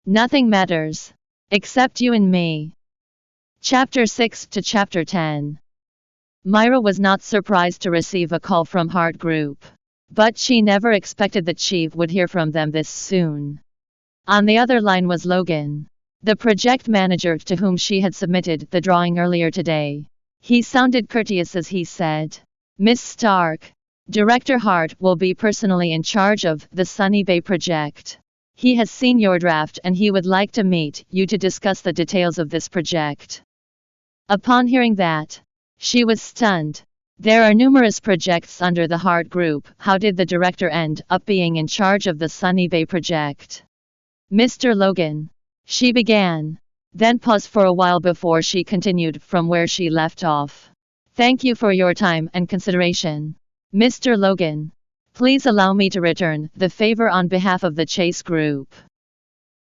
Nothing matters. Except you and me. Chapter 6 to Chapter 10. Myra was not surprised to receive a call from Hart Group. But she never expected that she would hear from them this soon. On the other line was Logan, the project manager to whom she had submitted the drawing earlier today. He sounded courteous as he said, "Miss Stark, Director Hart will be personally in charge of the Sunny Bay project. He has seen your draft and he would like to meet you to discuss the details of this project." Upon hearing that, she was stunned. There are numerous projects under the Hart Group. How did the director end up being in charge of the Sunny Bay project? "Mr. Logan," she began, then paused for a while before she continued from where she left off. "Thank you for your time and consideration. Mr. Logan, please allow me to return the favor on behalf of the Chase Group."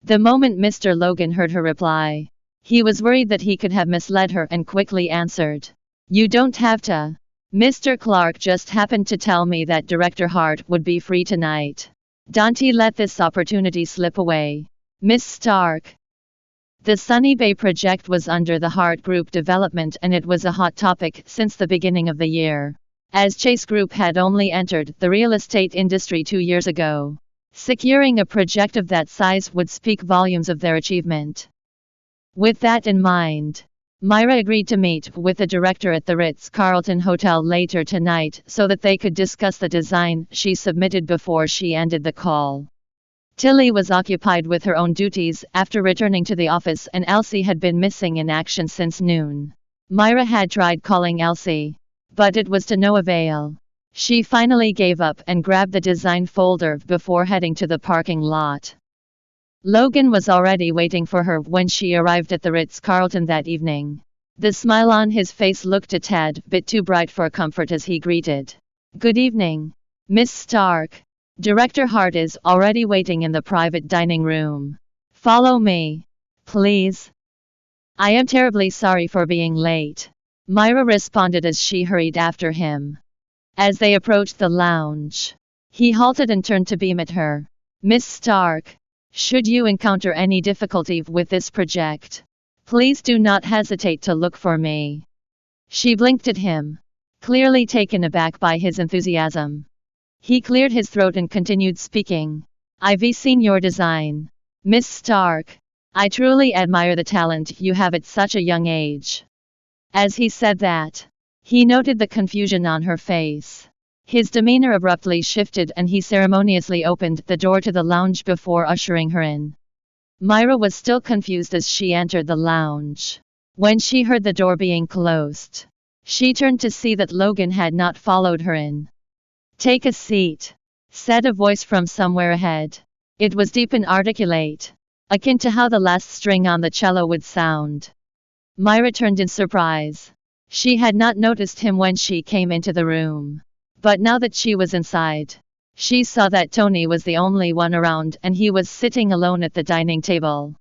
The moment Mr. Logan heard her reply, he was worried that he could have misled her and quickly answered, "You don't have to. Mr. Clark just happened to tell me that Director Hart would be free tonight. Don't let this opportunity slip away, Miss Stark." The Sunny Bay project was under the Hart Group development and it was a hot topic since the beginning of the year, as Chase Group had only entered the real estate industry 2 years ago. Securing a project of that size would speak volumes of their achievement. With that in mind, Myra agreed to meet with the director at the Ritz-Carlton Hotel later tonight so that they could discuss the design she submitted before she ended the call. Tilly was occupied with her own duties after returning to the office and Elsie had been missing in action since noon. Myra had tried calling Elsie, but it was to no avail. She finally gave up and grabbed the design folder before heading to the parking lot. Logan was already waiting for her when she arrived at the Ritz-Carlton that evening. The smile on his face looked a tad bit too bright for comfort as he greeted, "Good evening, Miss Stark. Director Hart is already waiting in the private dining room. Follow me, please." "I am terribly sorry for being late," Myra responded as she hurried after him. As they approached the lounge, he halted and turned to beam at her. "Miss Stark, should you encounter any difficulty with this project, please do not hesitate to look for me." She blinked at him, clearly taken aback by his enthusiasm. He cleared his throat and continued speaking. "I've seen your design, Miss Stark. I truly admire the talent you have at such a young age." As he said that, he noted the confusion on her face. His demeanor abruptly shifted and he ceremoniously opened the door to the lounge before ushering her in. Myra was still confused as she entered the lounge. When she heard the door being closed, she turned to see that Logan had not followed her in. "Take a seat," said a voice from somewhere ahead. It was deep and articulate, akin to how the last string on the cello would sound. Myra turned in surprise. She had not noticed him when she came into the room. But now that she was inside, she saw that Tony was the only one around and he was sitting alone at the dining table.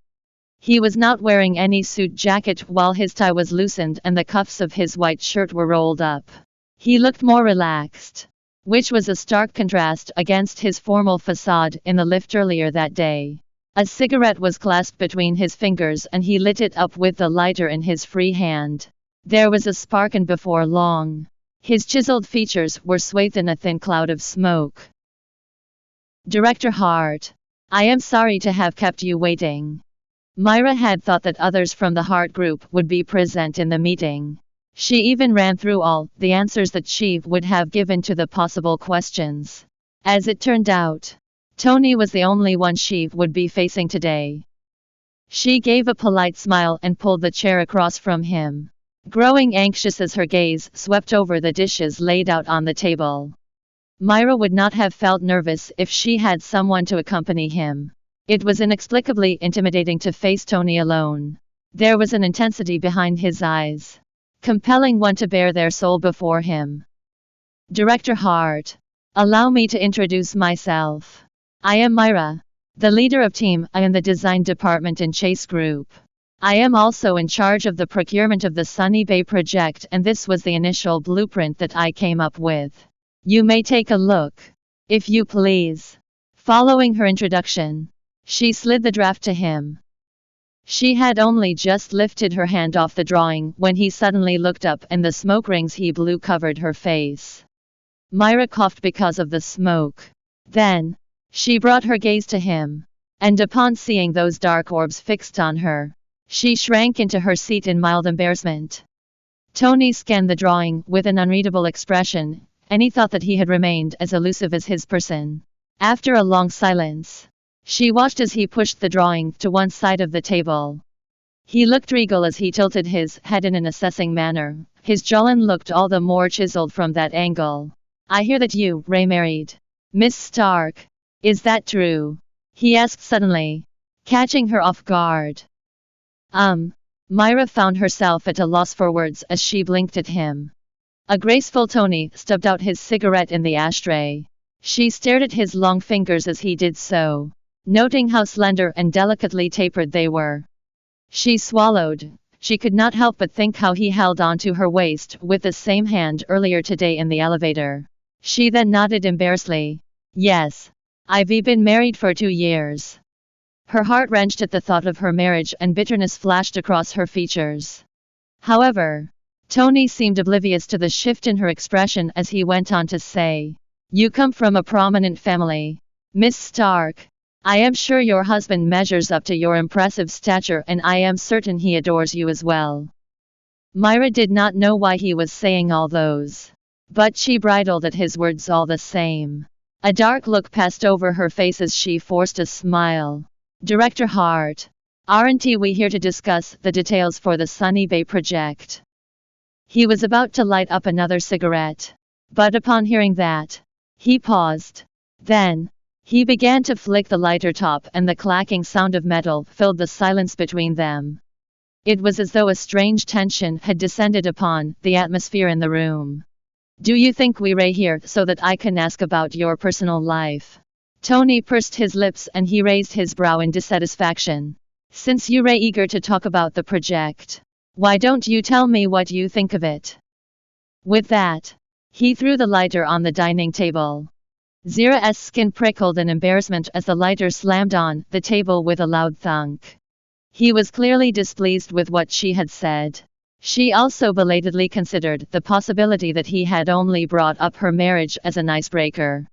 He was not wearing any suit jacket while his tie was loosened and the cuffs of his white shirt were rolled up. He looked more relaxed, which was a stark contrast against his formal facade in the lift earlier that day. A cigarette was clasped between his fingers and he lit it up with the lighter in his free hand. There was a spark and before long, his chiseled features were swathed in a thin cloud of smoke. "Director Hart, I am sorry to have kept you waiting." Myra had thought that others from the Hart Group would be present in the meeting. She even ran through all the answers that she would have given to the possible questions. As it turned out, Tony was the only one she would be facing today. She gave a polite smile and pulled the chair across from him, growing anxious as her gaze swept over the dishes laid out on the table. Myra would not have felt nervous if she had someone to accompany him. It was inexplicably intimidating to face Tony alone. There was an intensity behind his eyes, compelling one to bare their soul before him. "Director Hart, allow me to introduce myself. I am Myra, the leader of Team I in the design department in Chase Group. I am also in charge of the procurement of the Sunny Bay project and this was the initial blueprint that I came up with. You may take a look, if you please." Following her introduction, She slid the draft to him. She had only just lifted her hand off the drawing when he suddenly looked up and the smoke rings he blew covered her face. Myra coughed because of the smoke. Then, she brought her gaze to him. And upon seeing those dark orbs fixed on her, she shrank into her seat in mild embarrassment. Tony scanned the drawing with an unreadable expression, and he thought that he had remained as elusive as his person. After a long silence, she watched as he pushed the drawing to one side of the table. He looked regal as he tilted his head in an assessing manner. His jawline looked all the more chiseled from that angle. "I hear that you, Ray, married Miss Stark. Is that true?" he asked suddenly, catching her off guard. Myra found herself at a loss for words as she blinked at him. A graceful Tony stubbed out his cigarette in the ashtray. She stared at his long fingers as he did so, noting how slender and delicately tapered they were. She swallowed. She could not help but think how he held onto her waist with the same hand earlier today in the elevator. She then nodded embarrassedly. "Yes. I've been married for 2 years." Her heart wrenched at the thought of her marriage and bitterness flashed across her features. However, Tony seemed oblivious to the shift in her expression as he went on to say, "You come from a prominent family, Miss Stark. I am sure your husband measures up to your impressive stature and I am certain he adores you as well." Myra did not know why he was saying all those, but she bridled at his words all the same. A dark look passed over her face as she forced a smile. "Director Hart, aren't we here to discuss the details for the Sunny Bay project?" He was about to light up another cigarette, but upon hearing that, he paused. Then, he began to flick the lighter top and the clacking sound of metal filled the silence between them. It was as though a strange tension had descended upon the atmosphere in the room. "Do you think we're here so that I can ask about your personal life?" Tony pursed his lips and he raised his brow in dissatisfaction. "Since you're eager to talk about the project, why don't you tell me what you think of it?" With that, he threw the lighter on the dining table. Zira's skin prickled in embarrassment as the lighter slammed on the table with a loud thunk. He was clearly displeased with what she had said. She also belatedly considered the possibility that he had only brought up her marriage as an icebreaker.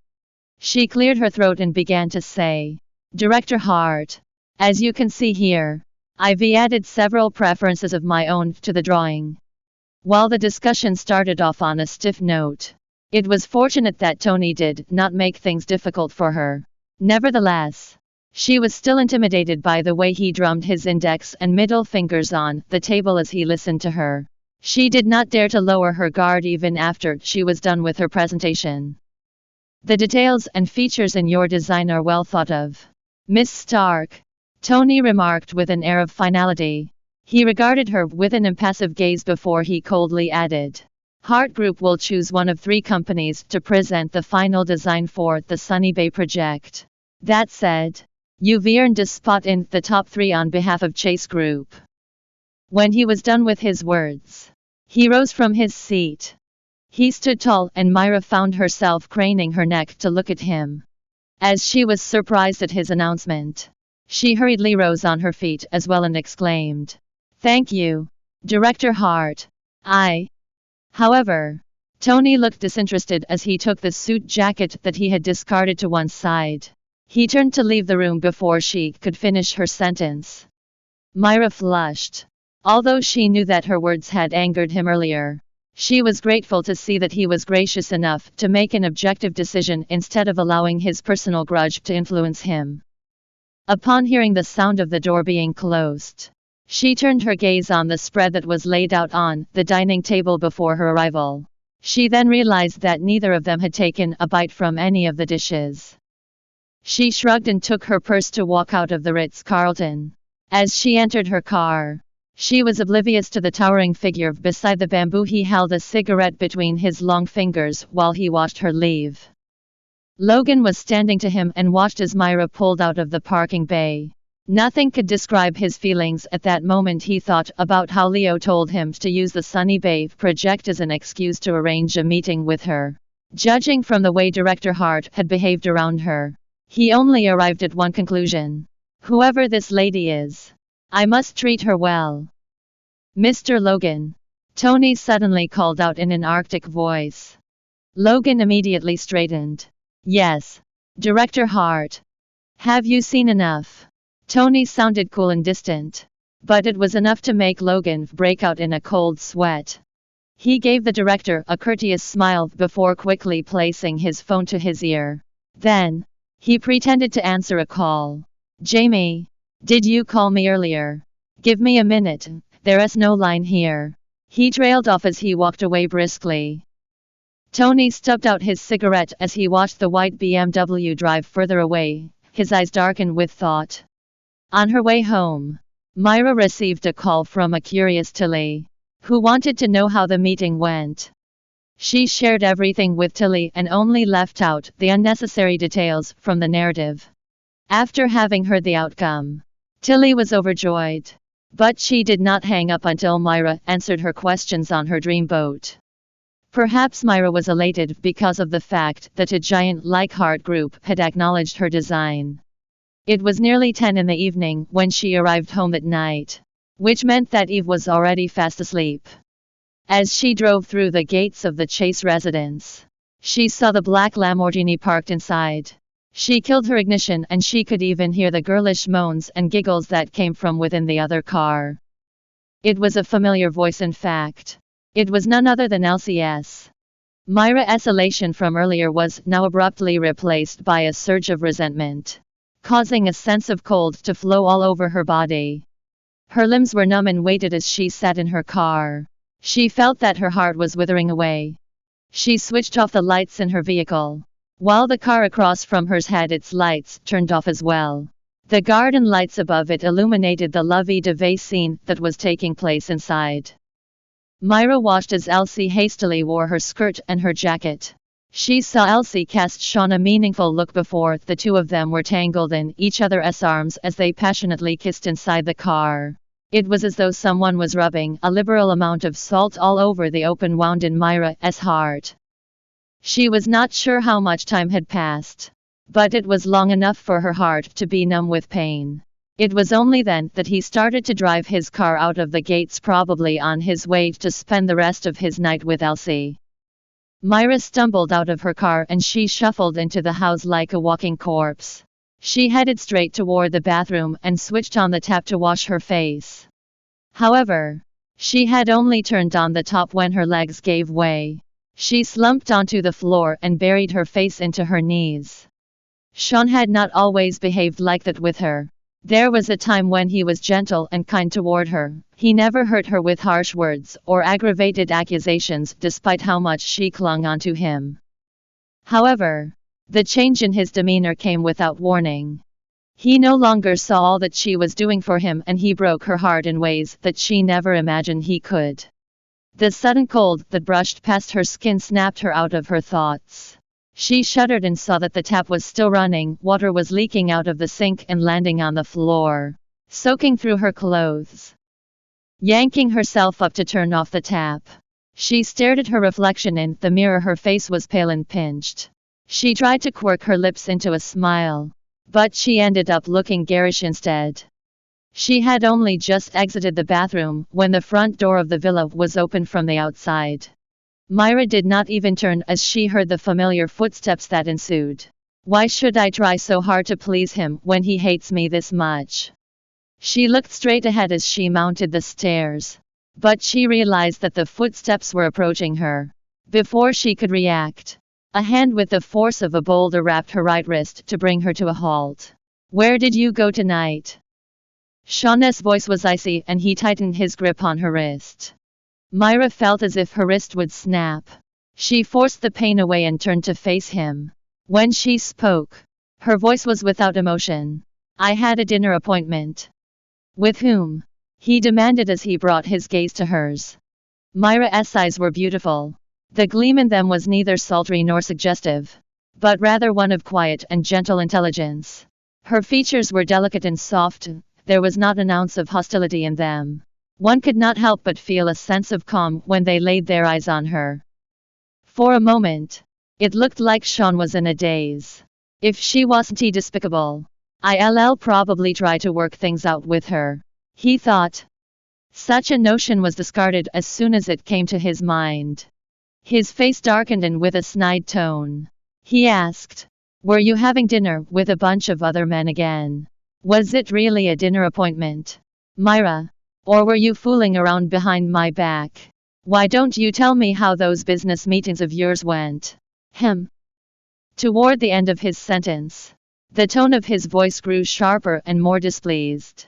She cleared her throat and began to say, "Director Hart, as you can see here, I've added several preferences of my own to the drawing." While the discussion started off on a stiff note, it was fortunate that Tony did not make things difficult for her. Nevertheless, she was still intimidated by the way he drummed his index and middle fingers on the table as he listened to her. She did not dare to lower her guard even after she was done with her presentation. "The details and features in your design are well thought of, Miss Stark," Tony remarked with an air of finality. He regarded her with an impassive gaze before he coldly added, "Hart Group will choose one of 3 companies to present the final design for the Sunny Bay project. That said, you've earned a spot in the top 3 on behalf of Chase Group." When he was done with his words, he rose from his seat. He stood tall and Myra found herself craning her neck to look at him. As she was surprised at his announcement, she hurriedly rose on her feet as well and exclaimed, "Thank you, Director Hart. However, Tony looked disinterested as he took the suit jacket that he had discarded to one side. He turned to leave the room before she could finish her sentence. Myra flushed. Although she knew that her words had angered him earlier, she was grateful to see that he was gracious enough to make an objective decision instead of allowing his personal grudge to influence him. Upon hearing the sound of the door being closed, she turned her gaze on the spread that was laid out on the dining table before her arrival. She then realized that neither of them had taken a bite from any of the dishes. She shrugged and took her purse to walk out of the Ritz-Carlton. As she entered her car, she was oblivious to the towering figure beside the bamboo. He held a cigarette between his long fingers while he watched her leave. Logan was standing to him and watched as Myra pulled out of the parking bay. Nothing could describe his feelings at that moment. He thought about how Leo told him to use the Sunny Bay project as an excuse to arrange a meeting with her. Judging from the way Director Hart had behaved around her, he only arrived at one conclusion. Whoever this lady is, I must treat her well. Mr. Logan, Tony suddenly called out in an arctic voice. Logan immediately straightened. Yes, Director Hart. Have you seen enough? Tony sounded cool and distant, but it was enough to make Logan break out in a cold sweat. He gave the director a courteous smile before quickly placing his phone to his ear. Then, he pretended to answer a call. Jamie, did you call me earlier? Give me a minute, there's no line here. He trailed off as he walked away briskly. Tony stubbed out his cigarette as he watched the white BMW drive further away, his eyes darkened with thought. On her way home, Myra received a call from a curious Tilly, who wanted to know how the meeting went. She shared everything with Tilly and only left out the unnecessary details from the narrative. After having heard the outcome, Tilly was overjoyed. But she did not hang up until Myra answered her questions on her dreamboat. Perhaps Myra was elated because of the fact that a giant like Hart group had acknowledged her design. It was nearly 10 in the evening when she arrived home at night, which meant that Eve was already fast asleep. As she drove through the gates of the Chase residence, she saw the black Lamborghini parked inside. She killed her ignition and she could even hear the girlish moans and giggles that came from within the other car. It was a familiar voice, in fact. It was none other than Elsie's. Myra's elation from earlier was now abruptly replaced by a surge of resentment, causing a sense of cold to flow all over her body. Her limbs were numb and weighted as she sat in her car. She felt that her heart was withering away. She switched off the lights in her vehicle, while the car across from hers had its lights turned off as well. The garden lights above it illuminated the lovey-dovey scene that was taking place inside. Myra watched as Elsie hastily wore her skirt and her jacket. She saw Elsie cast Sean a meaningful look before the two of them were tangled in each other's arms as they passionately kissed inside the car. It was as though someone was rubbing a liberal amount of salt all over the open wound in Myra's heart. She was not sure how much time had passed, but it was long enough for her heart to be numb with pain. It was only then that he started to drive his car out of the gates, probably on his way to spend the rest of his night with Elsie. Myra stumbled out of her car and she shuffled into the house like a walking corpse. She headed straight toward the bathroom and switched on the tap to wash her face. However, she had only turned on the top when her legs gave way. She slumped onto the floor and buried her face into her knees. Sean had not always behaved like that with her. There was a time when he was gentle and kind toward her. He never hurt her with harsh words or aggravated accusations despite how much she clung onto him. However, the change in his demeanor came without warning. He no longer saw all that she was doing for him and he broke her heart in ways that she never imagined he could. The sudden cold that brushed past her skin snapped her out of her thoughts. She shuddered and saw that the tap was still running. Water was leaking out of the sink and landing on the floor, soaking through her clothes. Yanking herself up to turn off the tap, she stared at her reflection in the mirror. Her face was pale and pinched. She tried to quirk her lips into a smile, but she ended up looking garish instead. She had only just exited the bathroom when the front door of the villa was open from the outside. Myra did not even turn as she heard the familiar footsteps that ensued. Why should I try so hard to please him when he hates me this much? She looked straight ahead as she mounted the stairs, but she realized that the footsteps were approaching her. Before she could react, a hand with the force of a boulder wrapped her right wrist to bring her to a halt. Where did you go tonight? Sean's voice was icy and he tightened his grip on her wrist. Myra felt as if her wrist would snap. She forced the pain away and turned to face him. When she spoke, her voice was without emotion. I had a dinner appointment. With whom? He demanded as he brought his gaze to hers. Myra's eyes were beautiful. The gleam in them was neither sultry nor suggestive, but rather one of quiet and gentle intelligence. Her features were delicate and soft. There was not an ounce of hostility in them. One could not help but feel a sense of calm when they laid their eyes on her. For a moment, it looked like Sean was in a daze. If she wasn't despicable, I'll probably try to work things out with her, he thought. Such a notion was discarded as soon as it came to his mind. His face darkened, and with a snide tone, he asked, "Were you having dinner with a bunch of other men again? Was it really a dinner appointment, Myra? Or were you fooling around behind my back? Why don't you tell me how those business meetings of yours went?" Toward the end of his sentence, the tone of his voice grew sharper and more displeased.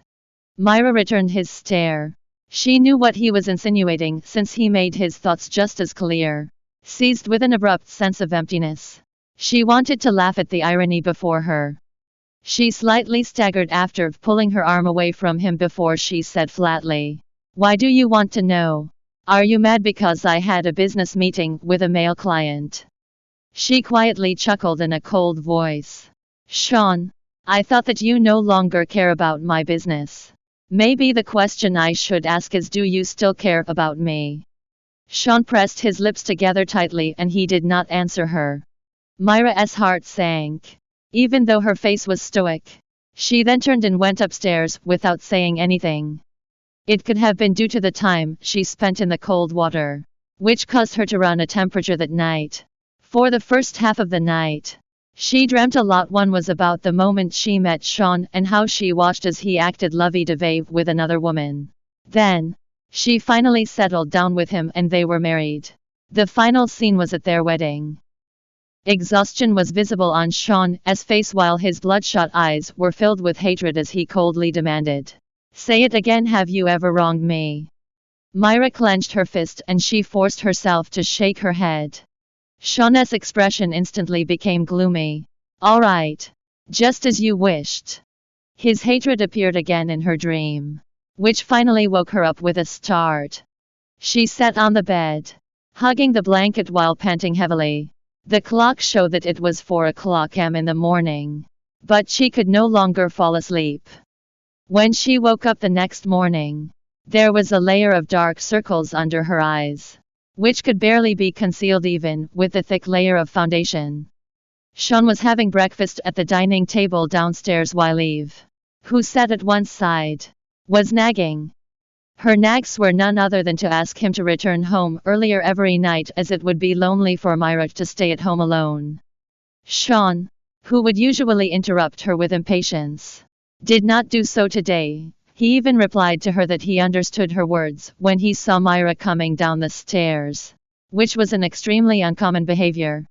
Myra returned his stare. She knew what he was insinuating, since he made his thoughts just as clear. Seized with an abrupt sense of emptiness, she wanted to laugh at the irony before her. She slightly staggered after pulling her arm away from him before she said flatly, "Why do you want to know? Are you mad because I had a business meeting with a male client?" She quietly chuckled in a cold voice. "Sean, I thought that you no longer care about my business. Maybe the question I should ask is, do you still care about me?" Sean pressed his lips together tightly, and he did not answer her. Myra's heart sank, even though her face was stoic. She then turned and went upstairs without saying anything. It could have been due to the time she spent in the cold water, which caused her to run a temperature that night. For the first half of the night, she dreamt a lot. One was about the moment she met Sean and how she watched as he acted lovey-dovey with another woman. Then, she finally settled down with him and they were married. The final scene was at their wedding. Exhaustion was visible on Sean's face while his bloodshot eyes were filled with hatred as he coldly demanded, "Say it again, have you ever wronged me?" Myra clenched her fist and she forced herself to shake her head. Sean's expression instantly became gloomy. "All right. Just as you wished." His hatred appeared again in her dream, which finally woke her up with a start. She sat on the bed, hugging the blanket while panting heavily. The clock showed that it was 4 a.m. in the morning, but she could no longer fall asleep. When she woke up the next morning, there was a layer of dark circles under her eyes, which could barely be concealed even with the thick layer of foundation. Sean was having breakfast at the dining table downstairs while Eve, who sat at one side, was nagging. Her nags were none other than to ask him to return home earlier every night, as it would be lonely for Myra to stay at home alone. Sean, who would usually interrupt her with impatience, did not do so today. He even replied to her that he understood her words when he saw Myra coming down the stairs, which was an extremely uncommon behavior.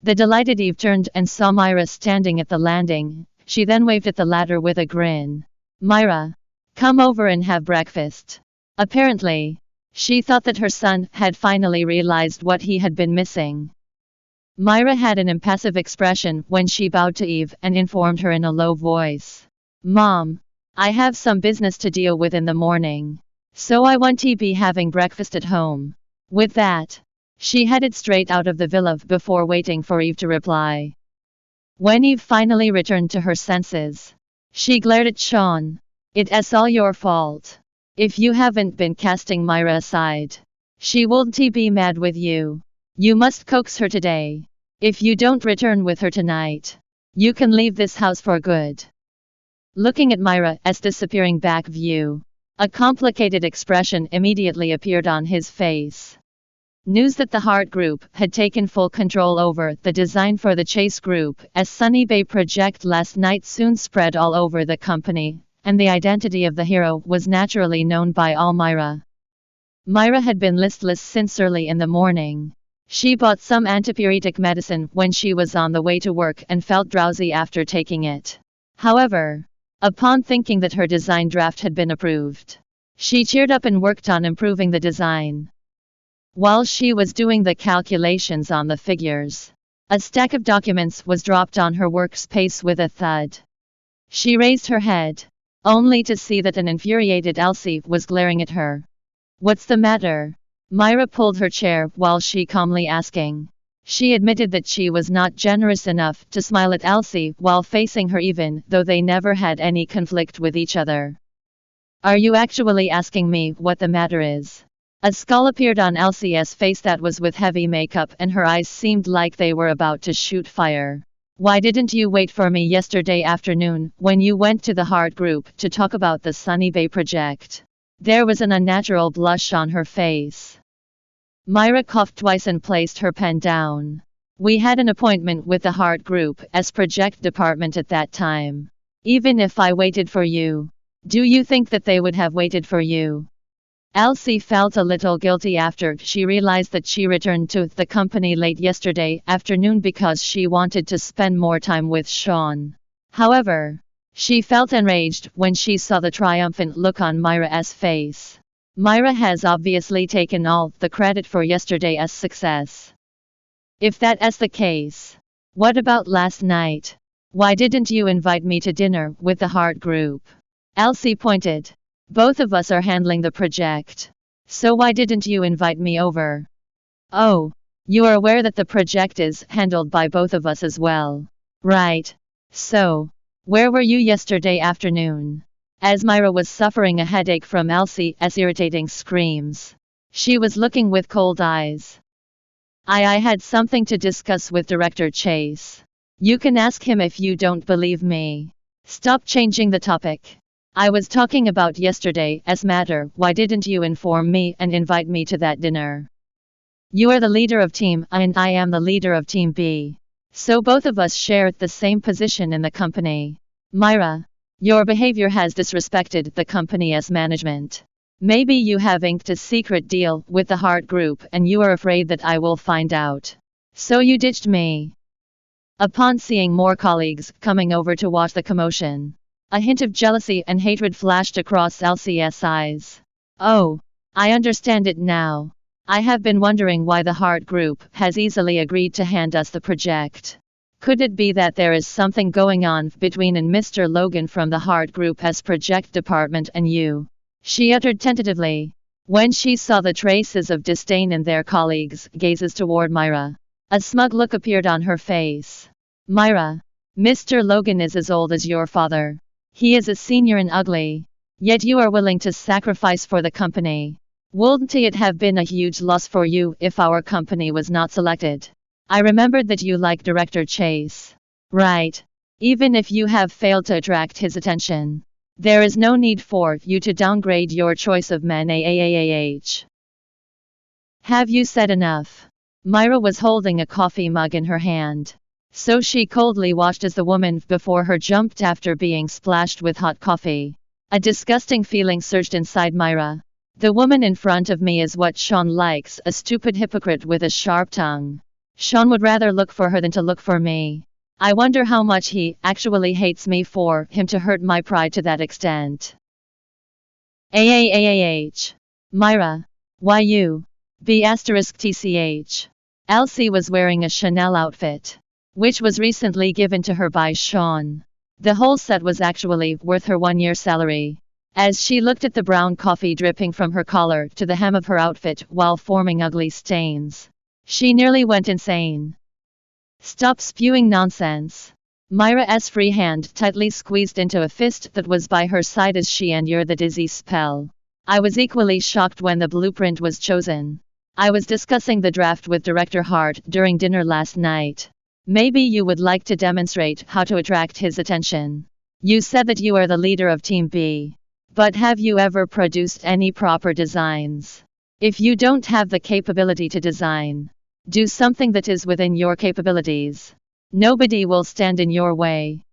The delighted Eve turned and saw Myra standing at the landing. She then waved at the latter with a grin. "Myra, come over and have breakfast." Apparently, she thought that her son had finally realized what he had been missing. Myra had an impassive expression when she bowed to Eve and informed her in a low voice, "Mom, I have some business to deal with in the morning, so I won't be having breakfast at home." With that, she headed straight out of the villa before waiting for Eve to reply. When Eve finally returned to her senses, she glared at Sean. "It's all your fault. If you haven't been casting Myra aside, she won't be mad with you. You must coax her today. If you don't return with her tonight, you can leave this house for good." Looking at Myra's disappearing back view, a complicated expression immediately appeared on his face. News that the Hart Group had taken full control over the design for the Chase Group as Sunny Bay project last night soon spread all over the company, and the identity of the hero was naturally known by all. Myra had been listless since early in the morning. She bought some antipyretic medicine when she was on the way to work and felt drowsy after taking it. However, upon thinking that her design draft had been approved, she cheered up and worked on improving the design. While she was doing the calculations on the figures, a stack of documents was dropped on her workspace with a thud. She raised her head, only to see that an infuriated Elsie was glaring at her. "What's the matter?" Myra pulled her chair while she calmly asking. She admitted that she was not generous enough to smile at Elsie while facing her, even though they never had any conflict with each other. "Are you actually asking me what the matter is?" A skull appeared on Elsie's face that was with heavy makeup and her eyes seemed like they were about to shoot fire. Why didn't you wait for me yesterday afternoon when you went to the Hart group to talk about the Sunny Bay project? There was an unnatural blush on her face. Myra coughed twice and placed her pen down. We had an appointment with the Hart group as project department at that time. Even if I waited for you, do you think that they would have waited for you? Elsie felt a little guilty after she realized that she returned to the company late yesterday afternoon because she wanted to spend more time with Sean. However, she felt enraged when she saw the triumphant look on Myra's face. Myra has obviously taken all the credit for yesterday's success. If that is the case, what about last night? Why didn't you invite me to dinner with the Hart group? Elsie pointed. Both of us are handling the project. So why didn't you invite me over? Oh, you are aware that the project is handled by both of us as well. Right. So, where were you yesterday afternoon? As Myra was suffering a headache from Elsie's irritating screams, she was looking with cold eyes. I had something to discuss with Director Chase. You can ask him if you don't believe me. Stop changing the topic. I was talking about yesterday's matter. Why didn't you inform me and invite me to that dinner? You are the leader of Team A and I am the leader of Team B. So both of us share the same position in the company. Myra, your behavior has disrespected the company's management. Maybe you have inked a secret deal with the Hart group and you are afraid that I will find out. So you ditched me. Upon seeing more colleagues coming over to watch the commotion, a hint of jealousy and hatred flashed across Elsie's eyes. Oh, I understand it now. I have been wondering why the Hart group has easily agreed to hand us the project. Could it be that there is something going on between and Mr. Logan from the Hart group as project department and you? She uttered tentatively. When she saw the traces of disdain in their colleagues' gazes toward Myra, a smug look appeared on her face. Myra, Mr. Logan is as old as your father. He is a senior and ugly. Yet you are willing to sacrifice for the company. Wouldn't it have been a huge loss for you if our company was not selected? I remembered that you like Director Chase. Right. Even if you have failed to attract his attention, there is no need for you to downgrade your choice of men. Have you said enough? Myra was holding a coffee mug in her hand. So she coldly watched as the woman before her jumped after being splashed with hot coffee. A disgusting feeling surged inside Myra. The woman in front of me is what Sean likes, a stupid hypocrite with a sharp tongue. Sean would rather look for her than to look for me. I wonder how much he actually hates me for him to hurt my pride to that extent. Myra. YOU&Me *TCH. Elsie was wearing a Chanel outfit, which was recently given to her by Sean. The whole set was actually worth her 1-year salary. As she looked at the brown coffee dripping from her collar to the hem of her outfit while forming ugly stains, she nearly went insane. Stop spewing nonsense. Myra's free hand tightly squeezed into a fist that was by her side as she endured the dizzy spell. I was equally shocked when the blueprint was chosen. I was discussing the draft with Director Hart during dinner last night. Maybe you would like to demonstrate how to attract his attention. You said that you are the leader of Team B. But have you ever produced any proper designs? If you don't have the capability to design, do something that is within your capabilities. Nobody will stand in your way.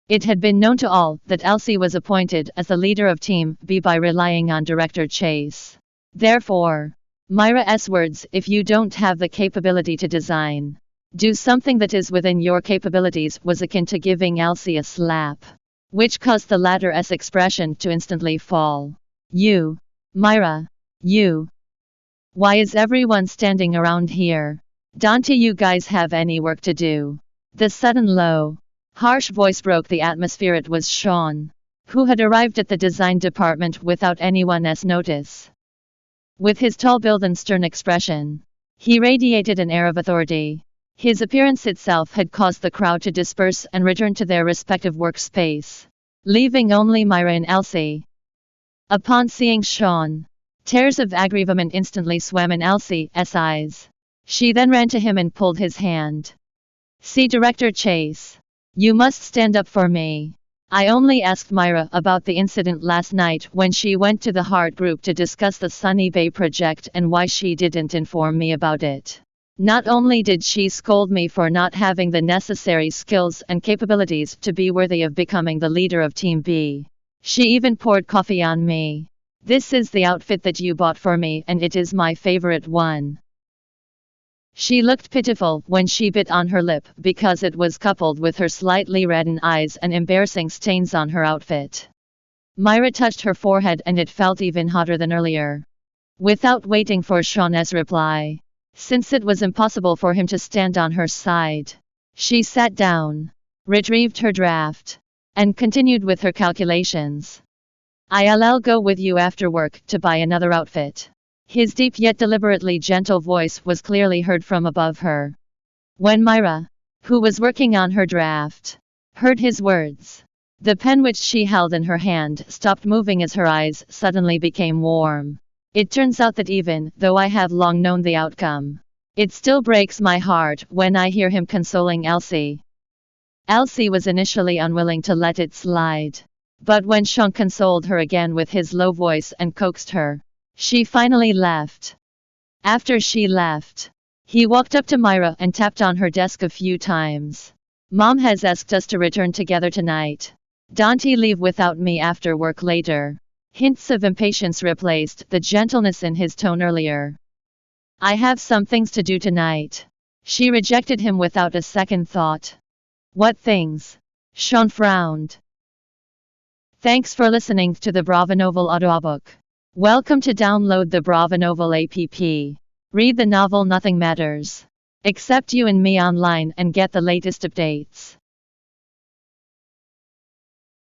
It had been known to all that Elsie was appointed as the leader of Team B by relying on Director Chase. Therefore, Myra's words, if you don't have the capability to design, do something that is within your capabilities, was akin to giving Elsie a slap, which caused the latter's expression to instantly fall. You, Myra, you. Why is everyone standing around here? Don't you guys have any work to do? The sudden low, harsh voice broke the atmosphere. It was Sean, who had arrived at the design department without anyone's notice. With his tall build and stern expression, he radiated an air of authority. His appearance itself had caused the crowd to disperse and return to their respective workspace, leaving only Myra and Elsie. Upon seeing Sean, tears of aggrievement instantly swam in Elsie's eyes. She then ran to him and pulled his hand. See Director Chase. You must stand up for me. I only asked Myra about the incident last night when she went to the Hart group to discuss the Sunny Bay project and why she didn't inform me about it. Not only did she scold me for not having the necessary skills and capabilities to be worthy of becoming the leader of Team B, she even poured coffee on me. This is the outfit that you bought for me and it is my favorite one. She looked pitiful when she bit on her lip because it was coupled with her slightly reddened eyes and embarrassing stains on her outfit. Myra touched her forehead and it felt even hotter than earlier. Without waiting for Sean's reply, since it was impossible for him to stand on her side, she sat down, retrieved her draft, and continued with her calculations. I'll go with you after work to buy another outfit. His deep yet deliberately gentle voice was clearly heard from above her. When Myra, who was working on her draft, heard his words, the pen which she held in her hand stopped moving as her eyes suddenly became warm. It turns out that even though I have long known the outcome, it still breaks my heart when I hear him consoling Elsie. Elsie was initially unwilling to let it slide, but when Sean consoled her again with his low voice and coaxed her, she finally left. After she left, he walked up to Myra and tapped on her desk a few times. Mom has asked us to return together tonight. Don't leave without me after work later. Hints of impatience replaced the gentleness in his tone earlier. I have some things to do tonight. She rejected him without a second thought. What things? Sean frowned. Thanks for listening to the Bravonovel audiobook. Welcome to download the Bravonovel app. Read the novel Nothing Matters, Except You and Me online and get the latest updates.